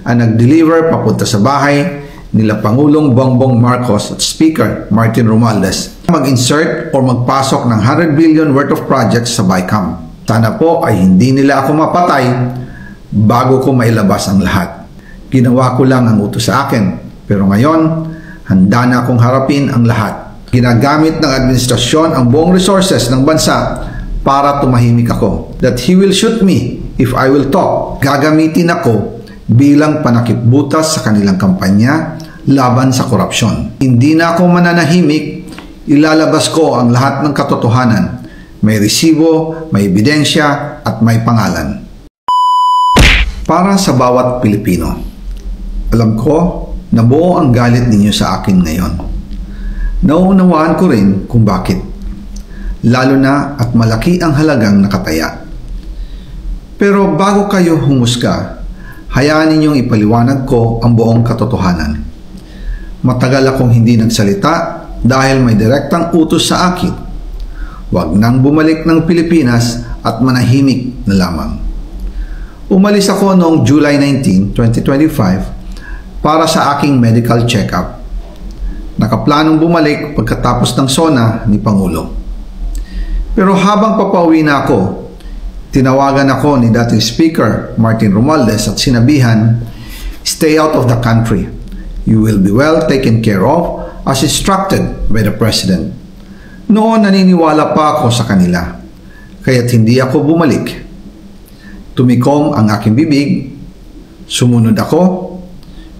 ang nag-deliver papunta sa bahay nila Pangulong Bongbong Marcos at Speaker Martin Romualdez mag-insert o magpasok ng 100 billion worth of projects sa BICAM. Sana po ay hindi nila ako mapatay bago ko mailabas ang lahat. Ginawa ko lang ang utos sa akin, pero ngayon, handa na akong harapin ang lahat. Ginagamit ng administrasyon ang buong resources ng bansa para tumahimik ako. That he will shoot me if I will talk. Gagamitin ako bilang panakipbutas sa kanilang kampanya laban sa korupsyon. Hindi na ako mananahimik, ilalabas ko ang lahat ng katotohanan. May resibo, may ebidensya, at may pangalan. Para sa bawat Pilipino, alam ko na buo ang galit ninyo sa akin ngayon. Nauunawaan ko rin kung bakit. Lalo na at malaki ang halagang nakataya. Pero bago kayo humusga, hayaan ninyong ipaliwanag ko ang buong katotohanan. Matagal akong hindi nagsalita dahil may direktang utos sa akin. Huwag nang bumalik ng Pilipinas at manahimik na lamang. Umalis ako noong July 19, 2025 para sa aking medical check-up. Nakaplanong bumalik pagkatapos ng SONA ni Pangulo. Pero habang papauwi na ako, tinawagan ako ni dating Speaker Martin Romualdez at sinabihan, "Stay out of the country. You will be well taken care of as instructed by the President." Noon naniniwala pa ako sa kanila, kaya't hindi ako bumalik. Tumikom ang aking bibig, sumunod ako,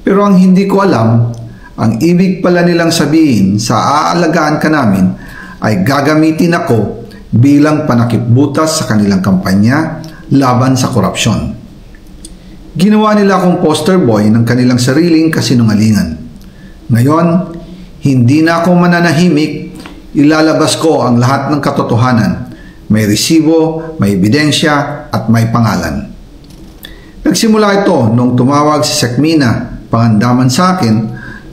pero ang hindi ko alam, ang ibig pala nilang sabihin sa aalagaan ka namin ay gagamitin ako bilang panakipbutas sa kanilang kampanya laban sa korupsyon. Ginawa nila akong poster boy ng kanilang sariling kasinungalingan. Ngayon, hindi na ako mananahimik, ilalabas ko ang lahat ng katotohanan. May resibo, may ebidensya, at may pangalan. Nagsimula ito nung tumawag si Sekmina Pangandaman sa akin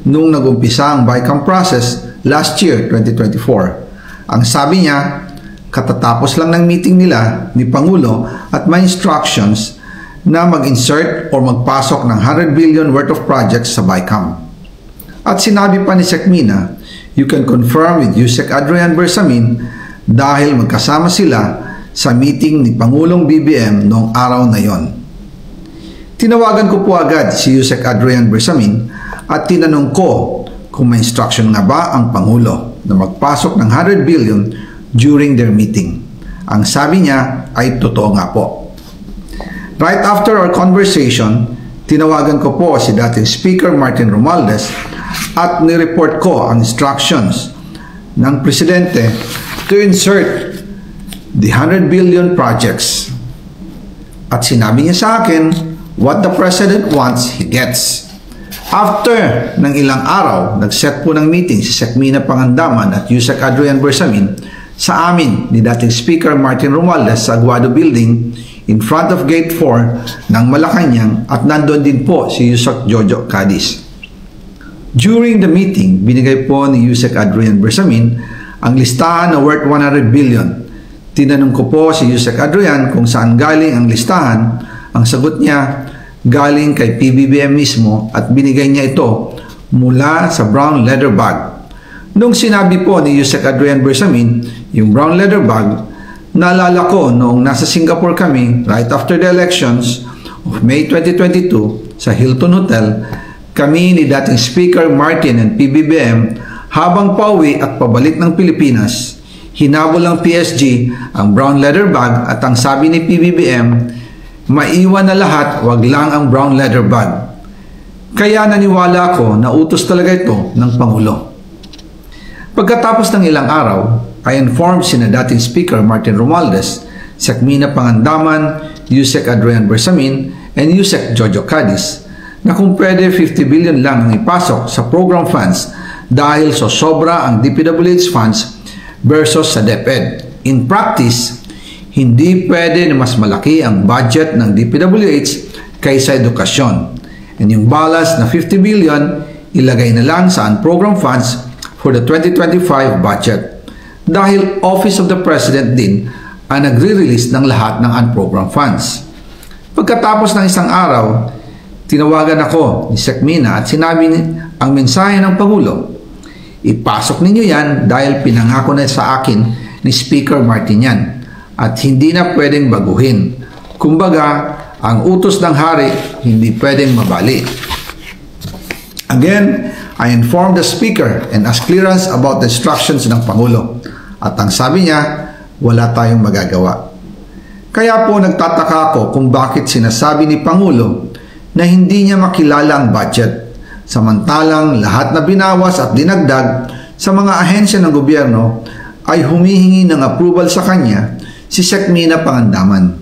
nung nag-umpisa ang BICAM process last year, 2024. Ang sabi niya, katatapos lang ng meeting nila ni Pangulo at may instructions na mag-insert o magpasok ng 100 billion worth of projects sa BICAM. At sinabi pa ni Sekmina, you can confirm with Yusek Adrian Bersamin dahil magkasama sila sa meeting ni Pangulong BBM noong araw na yon. Tinawagan ko po agad si Yusek Adrian Bersamin at tinanong ko kung may instruction nga ba ang Pangulo na magpasok ng 100 billion during their meeting. Ang sabi niya ay totoo nga po. Right after our conversation, tinawagan ko po si dating Speaker Martin Romualdez at nireport ko ang instructions ng Presidente to insert the 100 billion projects. At sinabi niya sa akin, what the President wants, he gets. After ng ilang araw, nag-set po ng meeting si Sekmina Pangandaman at Yusek Adrian Bersamin sa amin ni dating Speaker Martin Romualdez sa Aguado Building in front of Gate 4 ng Malacanang at nandun din po si Yusek Jojo Cadiz. During the meeting, binigay po ni Yusek Adrian Bersamin ang listahan na worth 100 billion. Tinanong ko po si Yusek Adrian kung saan galing ang listahan. Ang sagot niya, galing kay PBBM mismo at binigay niya ito mula sa brown leather bag. Nung sinabi po ni Yusek Adrian Bersamin yung brown leather bag, naalala ko noong nasa Singapore kami right after the elections of May 2022 sa Hilton Hotel, kami ni dating Speaker Martin and PBBM habang pauwi at pabalik ng Pilipinas, hinabol ng PSG ang brown leather bag at ang sabi ni PBBM, maiwan na lahat, wag lang ang brown leather bag. Kaya naniwala ako na utos talaga ito ng Pangulo. Pagkatapos ng ilang araw, I informed sina dating Speaker Martin Romualdez, Sekmina Pangandaman, Yusek Adrian Bersamin, and Yusek Jojo Cadiz na kung pwede 50 billion lang ang ipasok sa program funds dahil so sobra ang DPWH funds versus sa DepEd. In practice, hindi pwede na mas malaki ang budget ng DPWH kaysa edukasyon. And yung balance na 50 billion, ilagay na lang sa program funds for the 2025 budget. Dahil Office of the President din ang nagre-release ng lahat ng unprogrammed funds. Pagkatapos ng isang araw, Tinawagan ako ni Sec Mina at sinabi ang mensahe ng Pangulo. Ipasok ninyo yan dahil pinangako na sa akin ni Speaker Martin yan at hindi na pwedeng baguhin. Kumbaga, ang utos ng hari hindi pwedeng mabali. Again, I informed the Speaker and asked clearance about the instructions ng Pangulo. At ang sabi niya, wala tayong magagawa. Kaya po nagtataka ako kung bakit sinasabi ni Pangulo na hindi niya makilala ang budget. Samantalang lahat na binawas at dinagdag sa mga ahensya ng gobyerno ay humihingi ng approval sa kanya si Sec Mina Pangandaman.